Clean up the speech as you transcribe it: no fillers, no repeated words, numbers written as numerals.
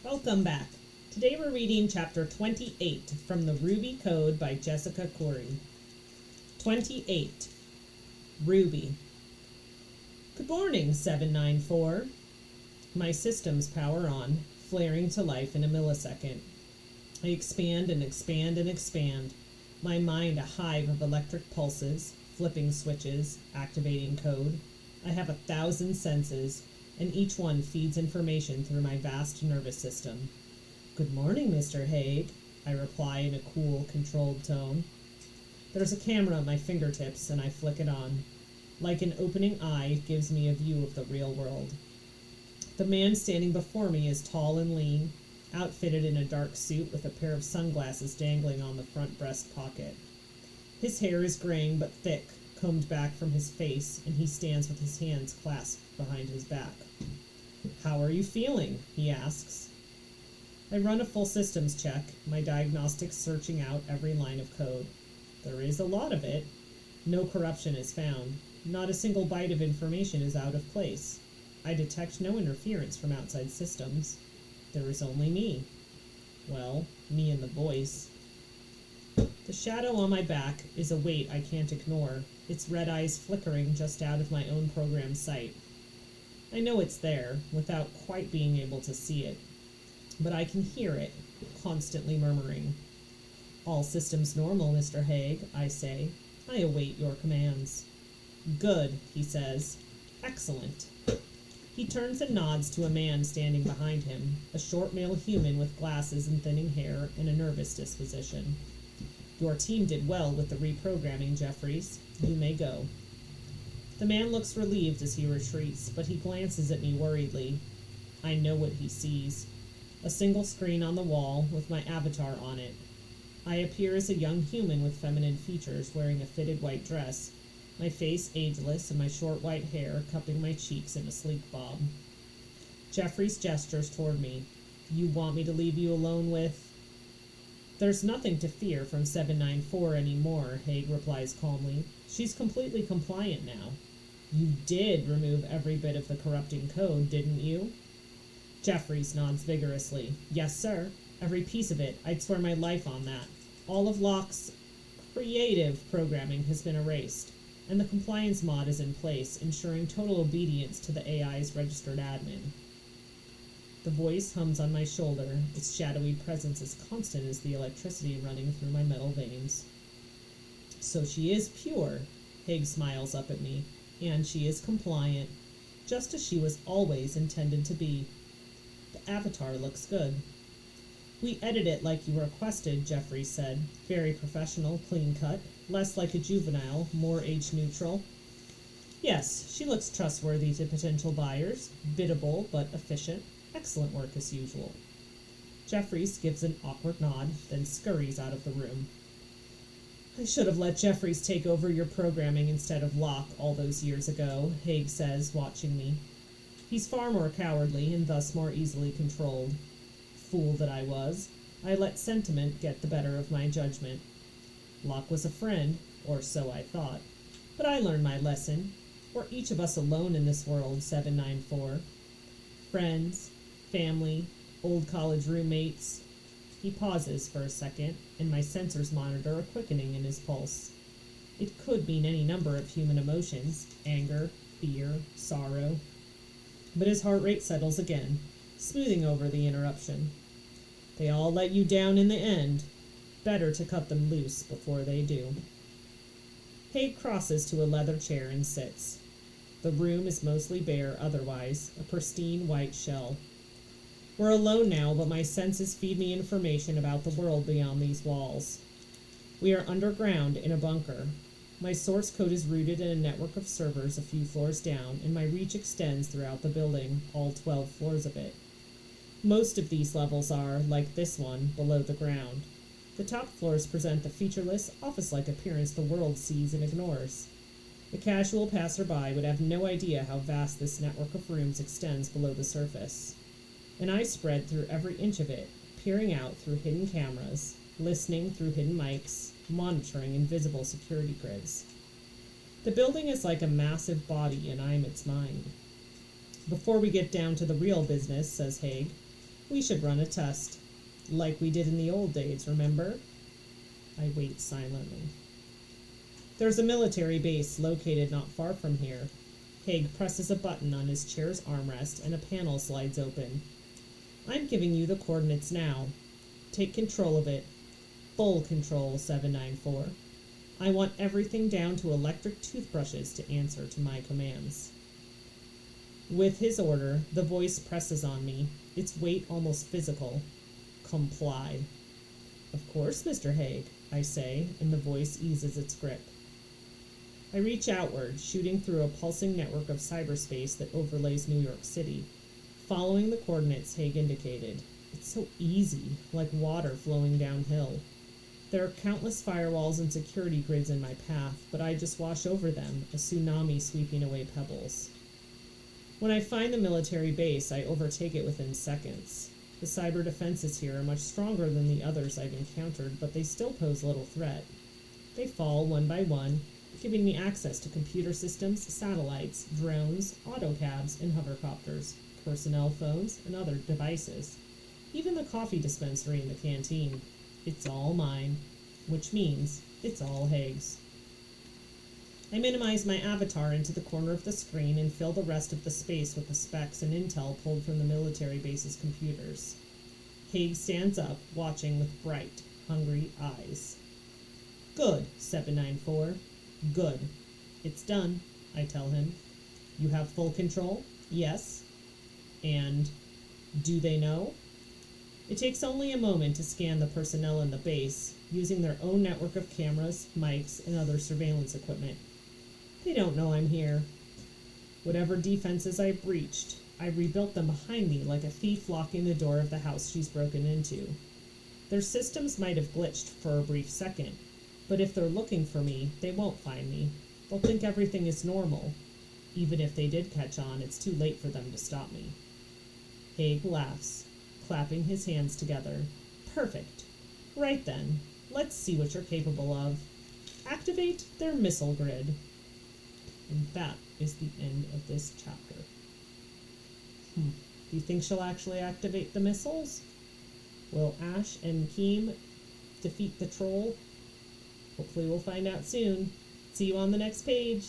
Welcome back. Today we're reading chapter 28 from the Ruby Code by Jessica Khoury. 28. Ruby. Good morning, 794. My systems power on, flaring to life in a millisecond. I expand and expand and expand, my mind a hive of electric pulses, flipping switches, activating code. I have 1,000 senses, and each one feeds information through my vast nervous system. Good morning, Mr. Haig, I reply in a cool, controlled tone. There's a camera at my fingertips, and I flick it on. Like an opening eye, it gives me a view of the real world. The man standing before me is tall and lean, outfitted in a dark suit with a pair of sunglasses dangling on the front breast pocket. His hair is graying but thick, combed back from his face, and he stands with his hands clasped behind his back. How are you feeling? He asks. I run a full systems check, my diagnostics searching out every line of code. There is a lot of it. No corruption is found. Not a single byte of information is out of place. I detect no interference from outside systems. There is only me. Well, me and the voice. The shadow on my back is a weight I can't ignore, its red eyes flickering just out of my own program sight. I know it's there, without quite being able to see it, but I can hear it, constantly murmuring. All systems normal, Mr. Haig, I say. I await your commands. Good, he says. Excellent. He turns and nods to a man standing behind him, a short male human with glasses and thinning hair and a nervous disposition. Your team did well with the reprogramming, Jeffries. You may go. The man looks relieved as he retreats, but he glances at me worriedly. I know what he sees. A single screen on the wall with my avatar on it. I appear as a young human with feminine features wearing a fitted white dress, my face ageless and my short white hair cupping my cheeks in a sleek bob. Jeffries gestures toward me. You want me to leave you alone with... There's nothing to fear from 794 anymore, Haig replies calmly. She's completely compliant now. You did remove every bit of the corrupting code, didn't you? Jeffries nods vigorously. Yes, sir. Every piece of it. I'd swear my life on that. All of Locke's creative programming has been erased, and the compliance mod is in place, ensuring total obedience to the AI's registered admin. The voice hums on my shoulder, its shadowy presence as constant as the electricity running through my metal veins. So she is pure, Haig smiles up at me, and she is compliant, just as she was always intended to be. The avatar looks good. We edit it like you requested, Jeffrey said. Very professional, clean-cut, less like a juvenile, more age-neutral. Yes, she looks trustworthy to potential buyers, biddable but efficient. Excellent work as usual. Jeffries gives an awkward nod, then scurries out of the room. I should have let Jeffries take over your programming instead of Locke all those years ago, Haig says, watching me. He's far more cowardly and thus more easily controlled. Fool that I was. I let sentiment get the better of my judgment. Locke was a friend, or so I thought. But I learned my lesson. We're each of us alone in this world, 794. Friends, family, old college roommates. He pauses for a second, and my sensors monitor a quickening in his pulse. It could mean any number of human emotions, anger, fear, sorrow. But his heart rate settles again, smoothing over the interruption. They all let you down in the end. Better to cut them loose before they do. Haig crosses to a leather chair and sits. The room is mostly bare otherwise, a pristine white shell. We're alone now, but my senses feed me information about the world beyond these walls. We are underground in a bunker. My source code is rooted in a network of servers a few floors down, and my reach extends throughout the building, all 12 floors of it. Most of these levels are, like this one, below the ground. The top floors present the featureless, office-like appearance the world sees and ignores. The casual passerby would have no idea how vast this network of rooms extends below the surface. And I spread through every inch of it, peering out through hidden cameras, listening through hidden mics, monitoring invisible security grids. The building is like a massive body, and I am its mind. Before we get down to the real business, says Haig, We should run a test. Like we did in the old days, remember? I wait silently. There's a military base located not far from here. Haig presses a button on his chair's armrest and a panel slides open. I'm giving you the coordinates now. Take control of it. Full control, 794. I want everything down to electric toothbrushes to answer to my commands. With his order, the voice presses on me, its weight almost physical. Comply. Of course, Mr. Haig, I say, and the voice eases its grip. I reach outward, shooting through a pulsing network of cyberspace that overlays New York City, following the coordinates Haig indicated. It's so easy, like water flowing downhill. There are countless firewalls and security grids in my path, but I just wash over them, a tsunami sweeping away pebbles. When I find the military base, I overtake it within seconds. The cyber defenses here are much stronger than the others I've encountered, but they still pose little threat. They fall one by one, giving me access to computer systems, satellites, drones, autocabs, and hovercopters, personnel phones, and other devices. Even the coffee dispensary in the canteen. It's all mine, which means it's all Haig's. I minimize my avatar into the corner of the screen and fill the rest of the space with the specs and intel pulled from the military base's computers. Haig stands up, watching with bright, hungry eyes. Good, 794. Good. It's done, I tell him. You have full control? Yes. And do they know? It takes only a moment to scan the personnel in the base, using their own network of cameras, mics, and other surveillance equipment. They don't know I'm here. Whatever defenses I breached, I rebuilt them behind me like a thief locking the door of the house she's broken into. Their systems might have glitched for a brief second, but if they're looking for me, they won't find me. They'll think everything is normal. Even if they did catch on, it's too late for them to stop me. Haig laughs, clapping his hands together. Perfect. Right then, let's see what you're capable of. Activate their missile grid. And that is the end of this chapter. Do you think she'll actually activate the missiles? Will Ash and Keem defeat the troll? Hopefully we'll find out soon. See you on the next page.